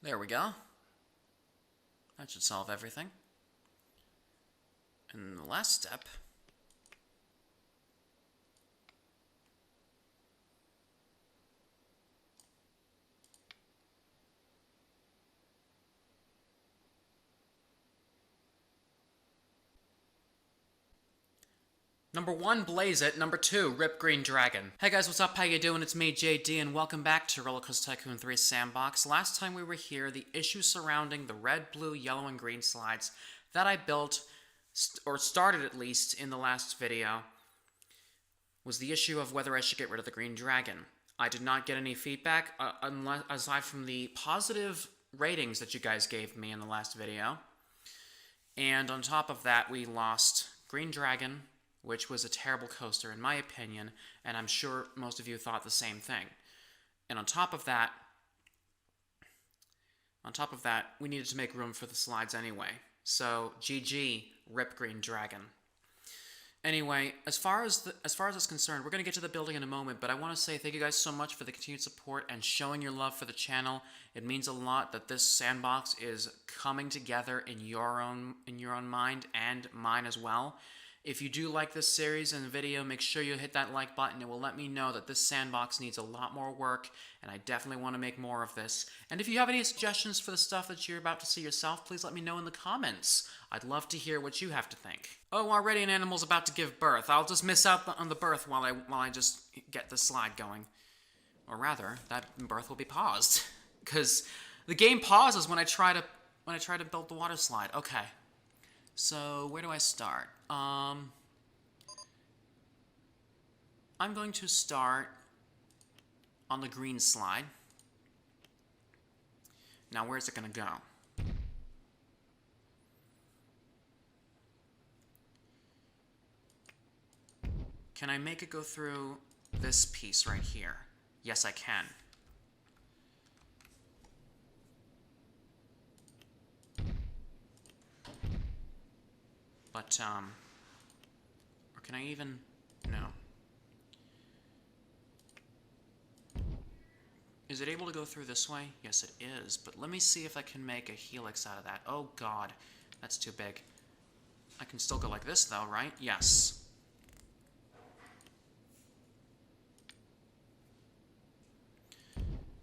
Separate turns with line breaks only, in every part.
There we go. That should solve everything. And the last step... Number 1, Blaze It. Number 2, Rip Green Dragon. Hey guys, what's up? How you doing? It's me, JD, and welcome back to Roller Coaster Tycoon 3 Sandbox. Last time we were here, the issue surrounding the red, blue, yellow, and green slides that I built, or started at least, in the last video, was the issue of whether I should get rid of the green dragon. I did not get any feedback, aside from the positive ratings that you guys gave me in the last video. And on top of that, we lost Green Dragon, which was a terrible coaster in my opinion, and I'm sure most of you thought the same thing. And on top of that, we needed to make room for the slides anyway. So, GG, Rip Green Dragon. Anyway, as far as it's concerned, we're going to get to the building in a moment, but I want to say thank you guys so much for the continued support and showing your love for the channel. It means a lot that this sandbox is coming together in your own mind and mine as well. If you do like this series and video, make sure you hit that like button. It will let me know that this sandbox needs a lot more work, and I definitely want to make more of this. And if you have any suggestions for the stuff that you're about to see yourself, please let me know in the comments. I'd love to hear what you have to think. Oh, already an animal's about to give birth. I'll just miss out on the birth while I just get the slide going. Or rather, that birth will be paused. Because the game pauses when I try to build the water slide. Okay. So, where do I start? I'm going to start on the green slide. Now, where's it going to go? Can I make it go through this piece right here? Yes, I can. But, or can I even, no. Is it able to go through this way? Yes, it is, but let me see if I can make a helix out of that. Oh god, that's too big. I can still go like this though, right? Yes.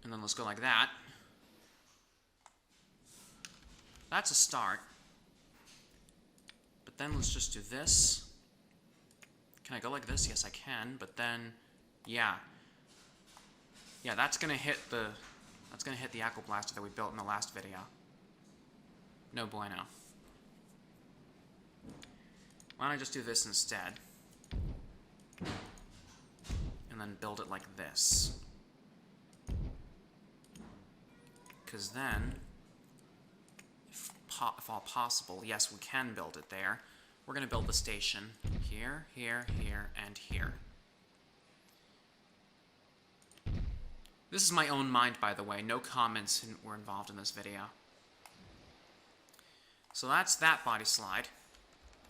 And then let's go like that. That's a start. But then let's just do this. Can I go like this? Yes, I can. But then, yeah. Yeah, that's gonna hit the Aqua Blaster that we built in the last video. No bueno. Why don't I just do this instead? And then build it like this. Because then, if all possible, yes, we can build it there. We're going to build the station here, here, here, and here. This is my own mind, by the way. No comments were involved in this video. So that's that body slide.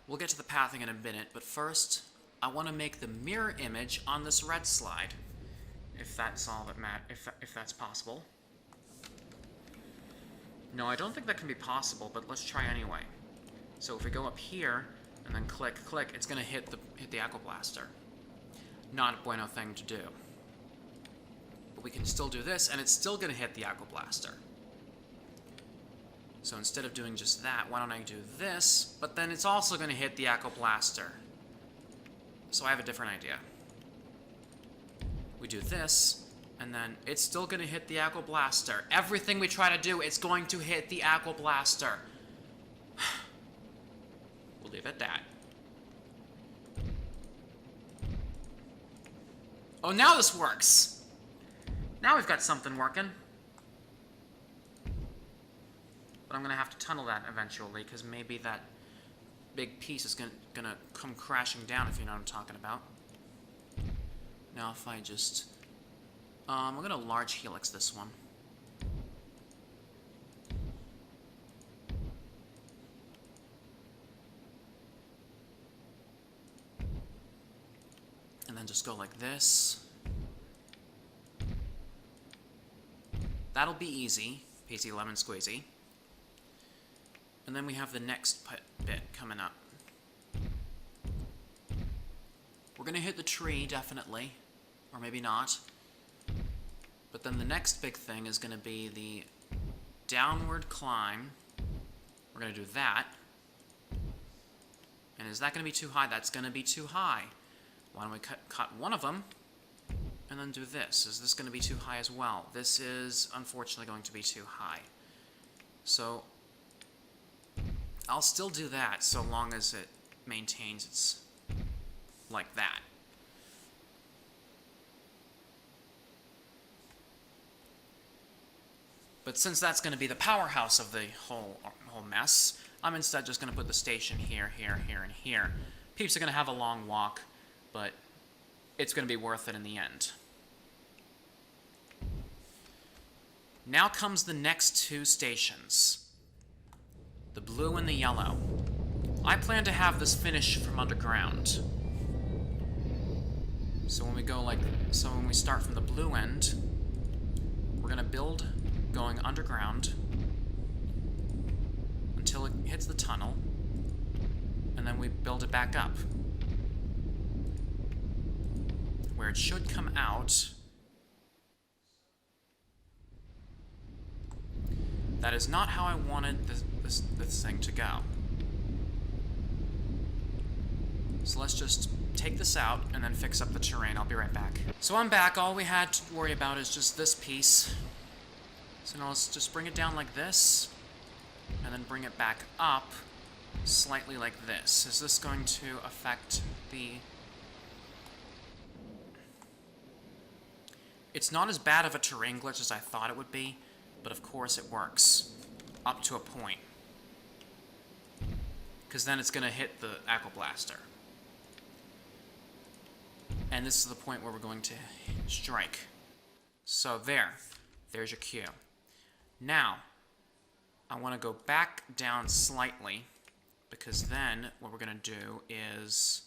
We'll get to the pathing in a minute, but first, I want to make the mirror image on this red slide. If that's all that if that's possible. No, I don't think that can be possible, but let's try anyway. So if we go up here, and then click, click, it's gonna hit the Aqua Blaster. Not a bueno thing to do. But we can still do this, and it's still gonna hit the Aqua Blaster. So instead of doing just that, why don't I do this, but then it's also gonna hit the Aqua Blaster. So I have a different idea. We do this, and then it's still going to hit the Aqua Blaster. Everything we try to do, it's going to hit the Aqua Blaster. We'll leave it at that. Oh, now this works! Now we've got something working. But I'm going to have to tunnel that eventually, because maybe that big piece is going to come crashing down, if you know what I'm talking about. Now if I just... I'm going to large helix this one. And then just go like this. That'll be easy. Peasy lemon squeezy. And then we have the next bit coming up. We're gonna hit the tree, definitely. Or maybe not. But then the next big thing is gonna be the downward climb. We're gonna do that. And is that gonna be too high? That's gonna be too high. Why don't we cut one of them, and then do this. Is this gonna be too high as well? This is, unfortunately, going to be too high. So, I'll still do that so long as it maintains its like that. But since that's going to be the powerhouse of the whole mess, I'm instead just going to put the station here, here, here, and here. Peeps are going to have a long walk, but it's going to be worth it in the end. Now comes the next two stations. The blue and the yellow. I plan to have this finish from underground. So when we start from the blue end, we're gonna build going underground until it hits the tunnel, and then we build it back up. Where it should come out. That is not how I wanted this thing to go. So let's just take this out and then fix up the terrain. I'll be right back. So I'm back. All we had to worry about is just this piece. So now let's just bring it down like this, and then bring it back up slightly like this. Is this going to affect the... It's not as bad of a terrain glitch as I thought it would be, but of course it works. Up to a point. Because then it's going to hit the Aqua Blaster. And this is the point where we're going to strike. So there's your cue. Now, I want to go back down slightly, because then what we're going to do is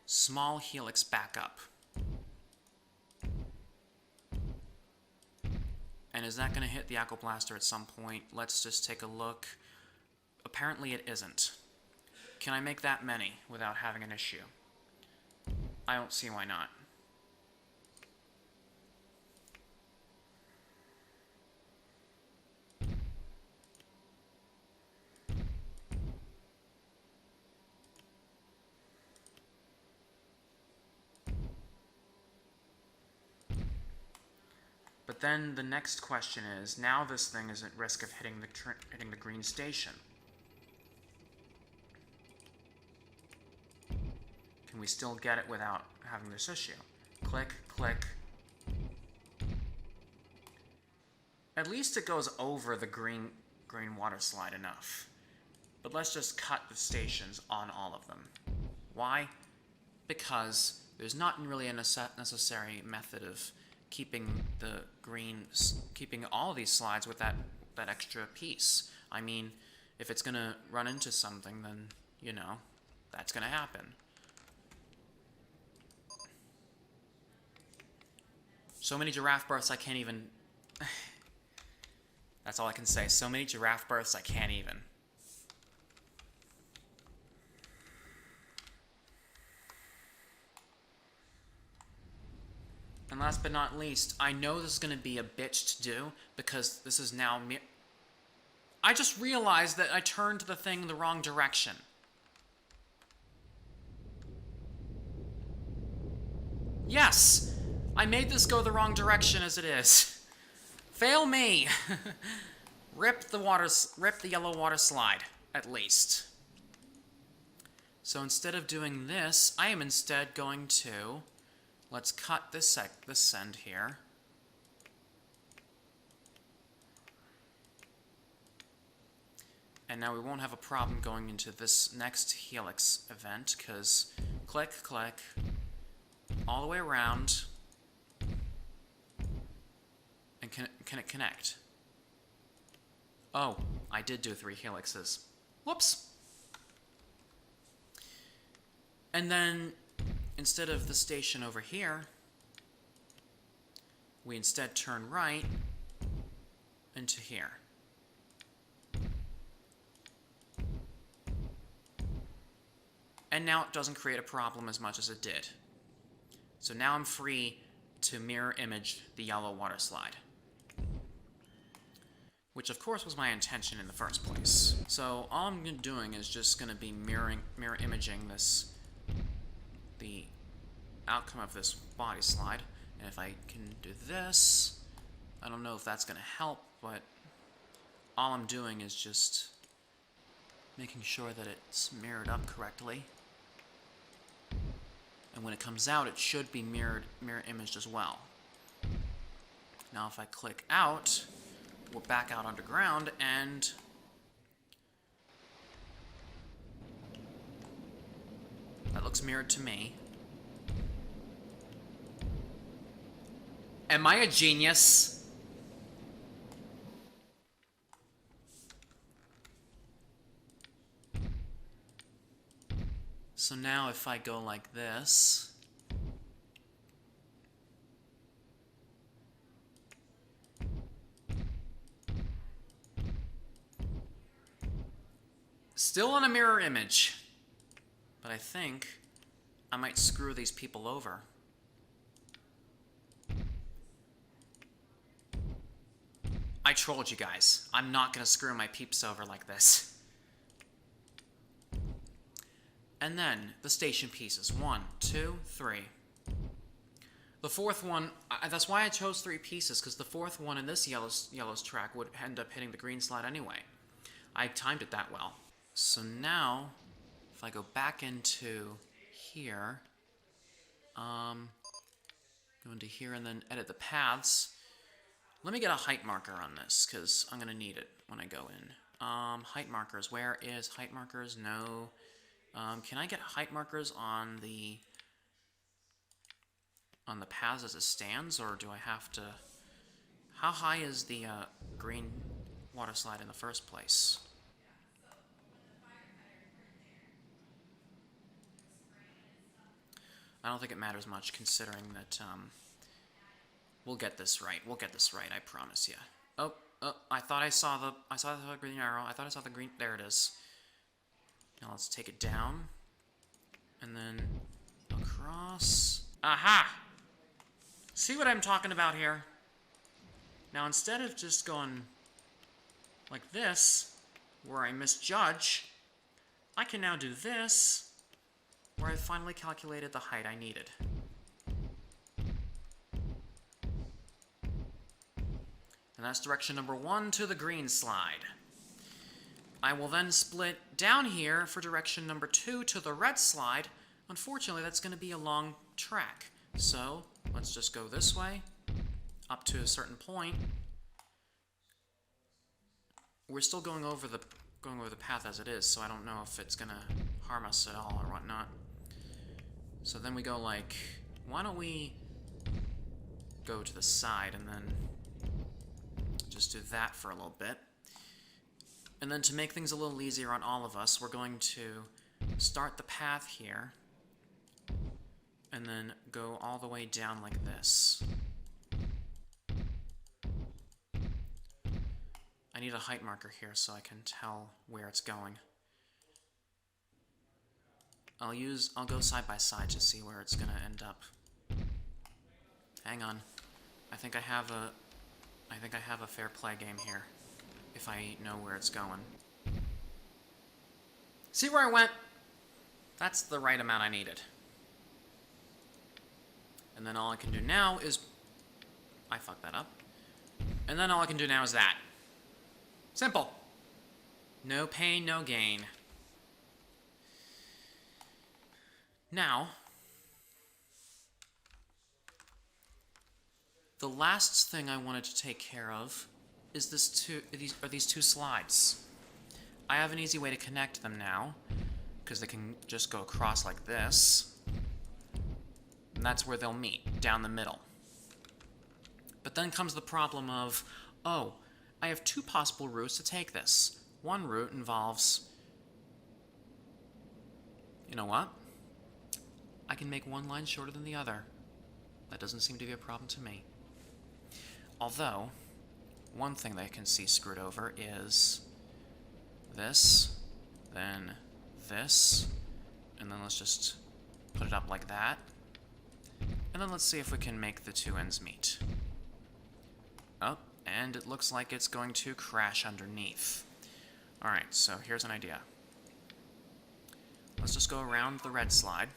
small helix back up. And is that going to hit the Aqua Blaster at some point? Let's just take a look. Apparently it isn't. Can I make that many without having an issue? I don't see why not. But then the next question is, now this thing is at risk of hitting the green station. Can we still get it without having this issue? Click, click. At least it goes over the green water slide enough. But let's just cut the stations on all of them. Why? Because there's not really a necessary method of keeping all of these slides with that extra piece. I mean, if it's gonna run into something, then, you know, that's gonna happen. So many giraffe births I can't even... That's all I can say. So many giraffe births I can't even. And last but not least, I know this is going to be a bitch to do, because this is now... I just realized that I turned the thing the wrong direction. Yes! I made this go the wrong direction as it is. Fail me! Rip the yellow water slide, at least. So instead of doing this, I am instead going to... Let's cut this end here. And now we won't have a problem going into this next helix event, because click, click, all the way around. And can it connect? Oh, I did do 3 helixes. Whoops! And then, instead of the station over here, we instead turn right into here. And now it doesn't create a problem as much as it did. So now I'm free to mirror image the yellow water slide. Which of course was my intention in the first place. So all I'm doing is just going to be mirror imaging the outcome of this body slide. And if I can do this, I don't know if that's going to help, but all I'm doing is just making sure that it's mirrored up correctly. And when it comes out, it should be mirror imaged as well. Now if I click out, we're back out underground, and that looks mirrored to me. Am I a genius? So now if I go like this, still on a mirror image, but I think I might screw these people over. I trolled you guys. I'm not gonna screw my peeps over like this. And then the station pieces. 1, 2, 3. The fourth one, that's why I chose 3 pieces, because the fourth one in this yellow's track would end up hitting the green slide anyway. I timed it that well. So now, if I go back into here, go into here and then edit the paths. Let me get a height marker on this, because I'm going to need it when I go in. Height markers. Where is height markers? No. Can I get height markers on the paths as it stands, or do I have to... How high is the green water slide in the first place? I don't think it matters much, considering that we'll get this right. We'll get this right, I promise you. Oh, I thought I saw the green arrow. I thought I saw the green. There it is. Now let's take it down, and then across. Aha! See what I'm talking about here? Now instead of just going like this, where I misjudge, I can now do this, where I finally calculated the height I needed. And that's direction number 1 to the green slide. I will then split down here for direction number 2 to the red slide. Unfortunately, that's going to be a long track. So let's just go this way, up to a certain point. We're still going over the path as it is, so I don't know if it's going to harm us at all or whatnot. So then we go like, why don't we go to the side and then just do that for a little bit. And then to make things a little easier on all of us, we're going to start the path here and then go all the way down like this. I need a height marker here so I can tell where it's going. I'll go side by side to see where it's gonna end up. Hang on. I think I have a fair play game here, if I know where it's going. See where I went? That's the right amount I needed. And then all I can do now is... I fucked that up. And then all I can do now is that. Simple. No pain, no gain. Now, the last thing I wanted to take care of is these two slides. I have an easy way to connect them now, because they can just go across like this. And that's where they'll meet, down the middle. But then comes the problem of, oh, I have 2 possible routes to take this. One route involves, you know what? I can make one line shorter than the other. That doesn't seem to be a problem to me. Although, one thing they can see screwed over is this, then this, and then let's just put it up like that. And then let's see if we can make the two ends meet. Oh, and it looks like it's going to crash underneath. Alright, so here's an idea. Let's just go around the red slide.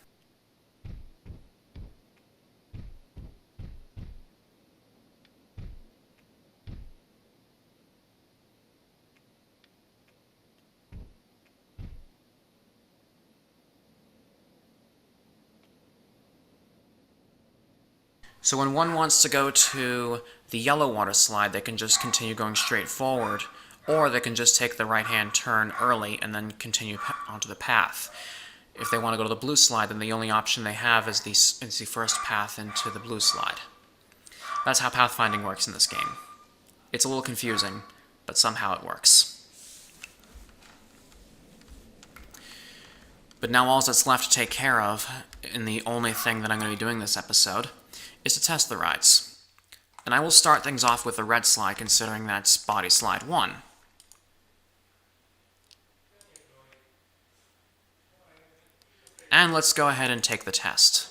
So when one wants to go to the yellow water slide, they can just continue going straight forward, or they can just take the right-hand turn early and then continue onto the path. If they want to go to the blue slide, then the only option they have is the first path into the blue slide. That's how pathfinding works in this game. It's a little confusing, but somehow it works. But now all that's left to take care of, and the only thing that I'm going to be doing this episode, is to test the rides. And I will start things off with the red slide, considering that's body slide 1. And let's go ahead and take the test.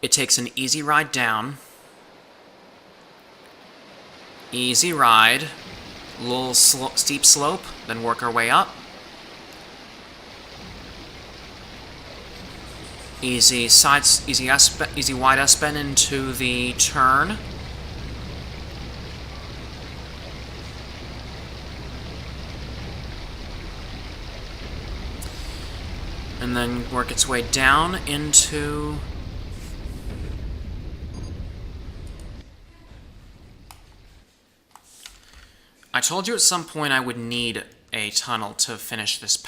It takes an easy ride down, easy ride, a little steep slope, then work our way up. Easy wide S-bend into the turn. And then work its way down into... I told you at some point I would need a tunnel to finish this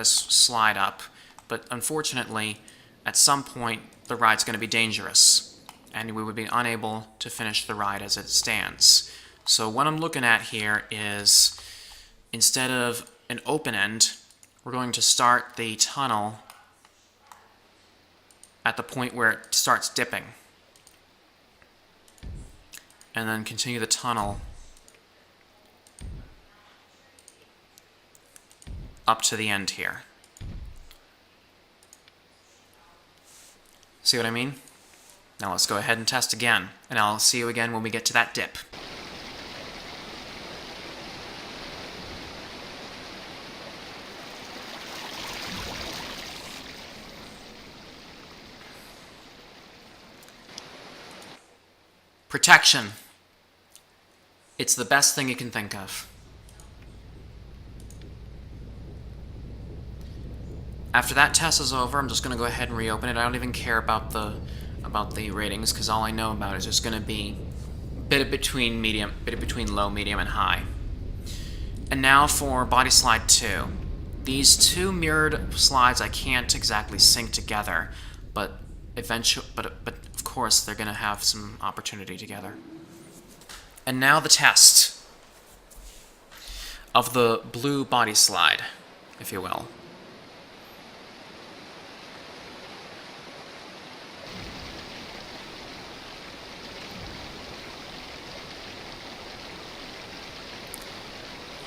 slide up, but unfortunately, at some point, the ride's going to be dangerous, and we would be unable to finish the ride as it stands. So what I'm looking at here is, instead of an open end, we're going to start the tunnel at the point where it starts dipping, and then continue the tunnel up to the end here. See what I mean? Now let's go ahead and test again, and I'll see you again when we get to that dip. Protection. It's the best thing you can think of. After that test is over, I'm just going to go ahead and reopen it. I don't even care about the ratings, because all I know about is just going to be bit between low, medium, and high. And now for Body Slide 2. These two mirrored slides I can't exactly sync together, but of course they're going to have some opportunity together. And now the test of the blue body slide, if you will.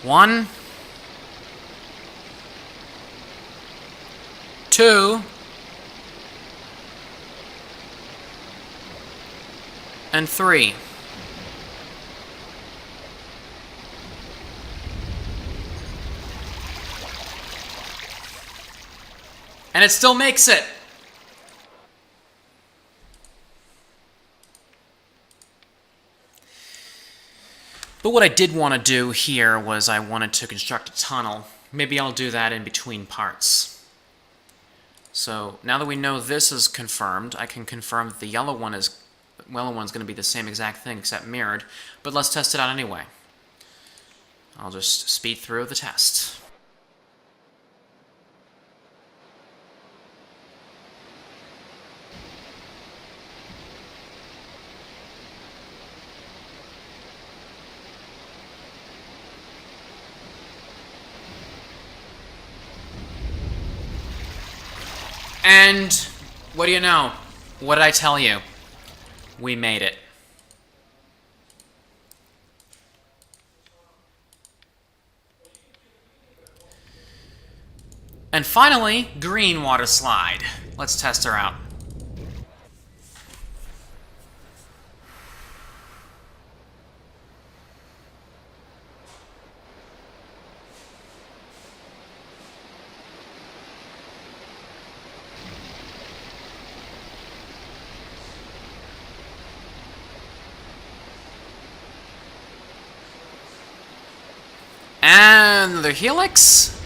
One, two, and three. And it still makes it. But what I did want to do here was I wanted to construct a tunnel. Maybe I'll do that in between parts. So now that we know this is confirmed, I can confirm that the yellow one's going to be the same exact thing except mirrored, but let's test it out anyway. I'll just speed through the test. And What do you know? What did I tell you? We made it. And finally, green water slide. Let's test her out. And another helix.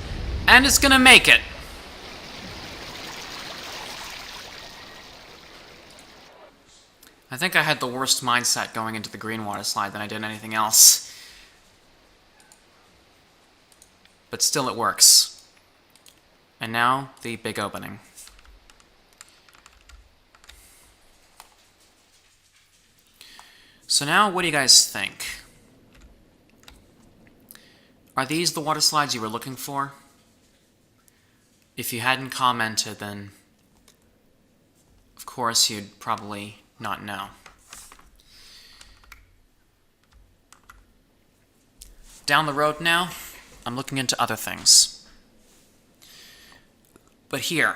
And it's gonna make it. I think I had the worst mindset going into the green water slide than I did anything else. But still it works. And now, the big opening. So now, what do you guys think? Are these the water slides you were looking for? If you hadn't commented, then of course you'd probably not know. Down the road now, I'm looking into other things. But here's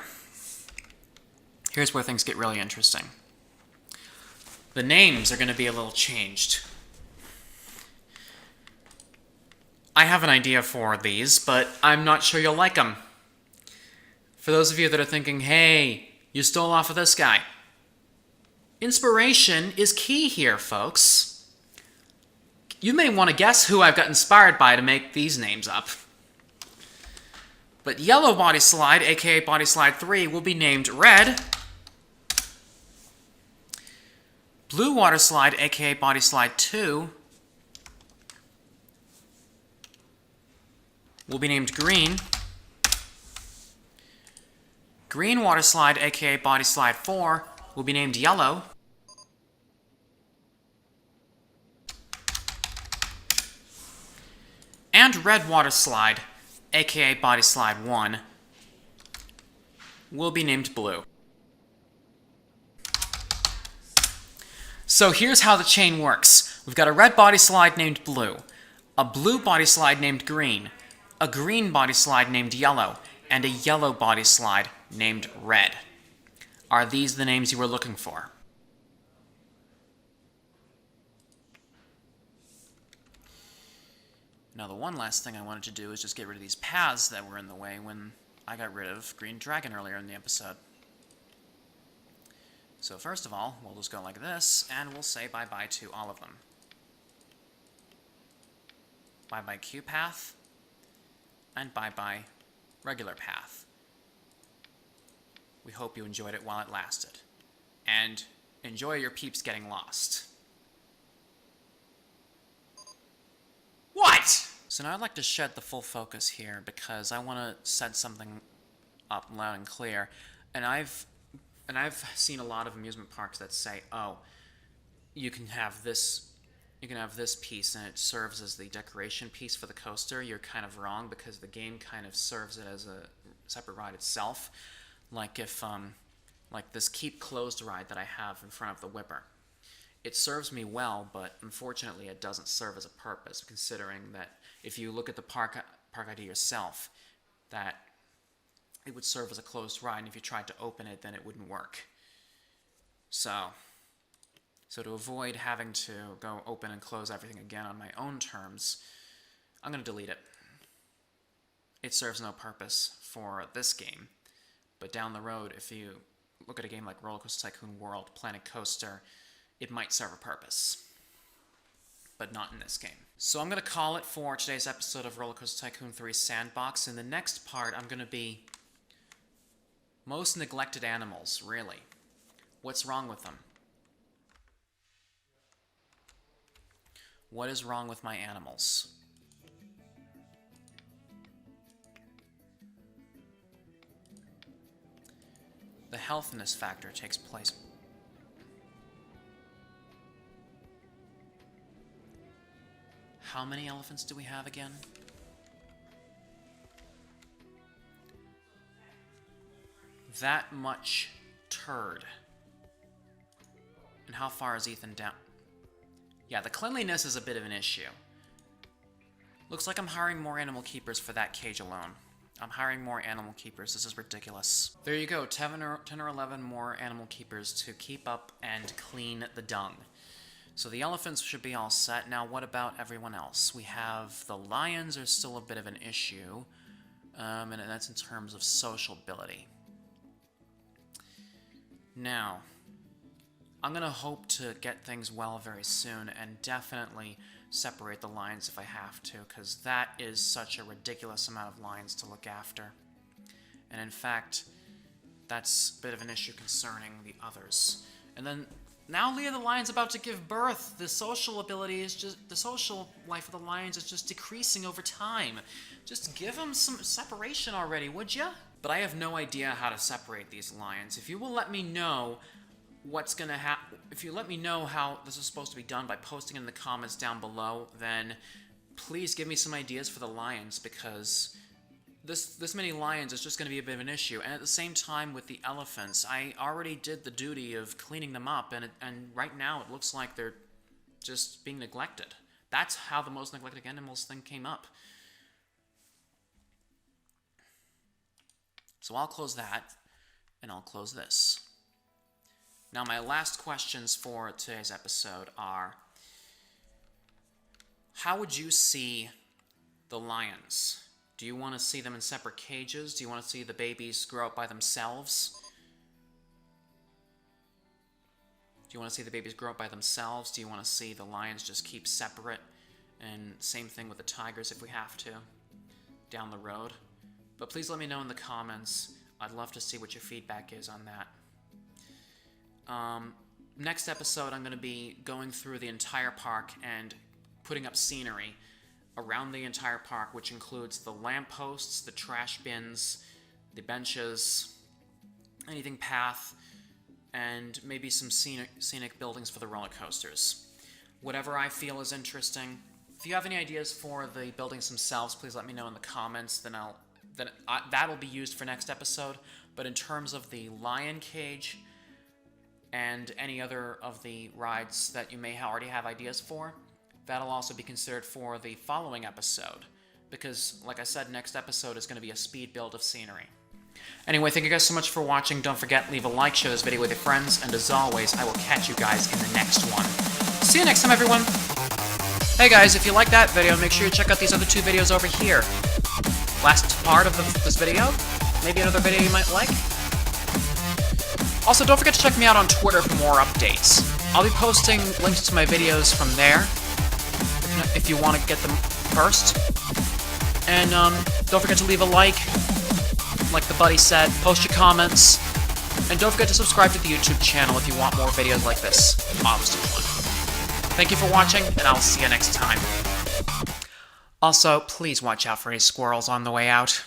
where things get really interesting. The names are going to be a little changed. I have an idea for these, but I'm not sure you'll like them. For those of you that are thinking, hey, you stole off of this guy. Inspiration is key here, folks. You may want to guess who I've got inspired by to make these names up. But yellow body slide, aka body slide 3, will be named red. Blue water slide, aka body slide 2, will be named green. Green water slide, aka body slide 4, will be named yellow. And red water slide, aka body slide 1, will be named blue. So here's how the chain works. We've got a red body slide named blue, a blue body slide named green, a green body slide named yellow, and a yellow body slide named red. Are these the names you were looking for? Now the one last thing I wanted to do is just get rid of these paths that were in the way when I got rid of Green Dragon earlier in the episode. So first of all, we'll just go like this, and we'll say bye-bye to all of them. Bye-bye Q path, and bye-bye regular path. We hope you enjoyed it while it lasted. And enjoy your peeps getting lost. What? So now I'd like to shed the full focus here because I want to set something up loud and clear. And I've seen a lot of amusement parks that say, oh, you can have this piece and it serves as the decoration piece for the coaster. You're kind of wrong because the game kind of serves it as a separate ride itself. Like if, like this Keep Closed ride that I have in front of the Whipper. It serves me well, but unfortunately it doesn't serve as a purpose, considering that if you look at the park ID yourself, that it would serve as a closed ride, and if you tried to open it, then it wouldn't work. So to avoid having to go open and close everything again on my own terms, I'm going to delete it. It serves no purpose for this game, but down the road, if you look at a game like Roller Coaster Tycoon World, Planet Coaster, it might serve a purpose, but not in this game. So I'm going to call it for today's episode of Roller Coaster Tycoon 3 Sandbox. In the next part, I'm going to be most neglected animals, really. What's wrong with them? What is wrong with my animals? The healthiness factor takes place. How many elephants do we have again? That much turd. And how far is Ethan down? Yeah, the cleanliness is a bit of an issue. Looks like I'm hiring more animal keepers for that cage alone. I'm hiring more animal keepers. This is ridiculous. There you go, 10 or 11 more animal keepers to keep up and clean the dung. So the elephants should be all set. Now, what about everyone else? We have the lions are still a bit of an issue, and that's in terms of sociability. Now, I'm going to hope to get things well very soon and definitely separate the lions if I have to, because that is such a ridiculous amount of lions to look after. And in fact, that's a bit of an issue concerning the others. And then, now Leah the lion's about to give birth. The social ability is just, the social life of the lions is just decreasing over time. Just give them some separation already, would ya? But I have no idea how to separate these lions. If you will let me know what's gonna happen, if you let me know how this is supposed to be done by posting in the comments down below, then please give me some ideas for the lions, because this many lions is just going to be a bit of an issue. And at the same time with the elephants, I already did the duty of cleaning them up, and right now it looks like they're just being neglected. That's how the most neglected animals thing came up. So I'll close that, and I'll close this. Now, my last questions for today's episode are, how would you see the lions? Do you want to see them in separate cages? Do you want to see the babies grow up by themselves? Do you want to see the babies grow up by themselves? Do you want to see the lions just keep separate? And same thing with the tigers if we have to, down the road. But please let me know in the comments. I'd love to see what your feedback is on that. Next episode, I'm going to be going through the entire park and putting up scenery around the entire park, which includes the lampposts, the trash bins, the benches, anything path, and maybe some scenic buildings for the roller coasters. Whatever I feel is interesting. If you have any ideas for the buildings themselves, please let me know in the comments. That'll be used for next episode. But in terms of the lion cage and any other of the rides that you may already have ideas for, that'll also be considered for the following episode. Because, like I said, next episode is going to be a speed build of scenery. Anyway, thank you guys so much for watching. Don't forget, leave a like, share this video with your friends, and as always, I will catch you guys in the next one. See you next time, everyone! Hey guys, if you like that video, make sure you check out these other two videos over here. Last part of this video, maybe another video you might like. Also, don't forget to check me out on Twitter for more updates. I'll be posting links to my videos from there, if you want to get them first. And don't forget to leave a like the buddy said, post your comments, and don't forget to subscribe to the YouTube channel if you want more videos like this. Obviously one. Thank you for watching, and I'll see you next time. Also, please watch out for any squirrels on the way out.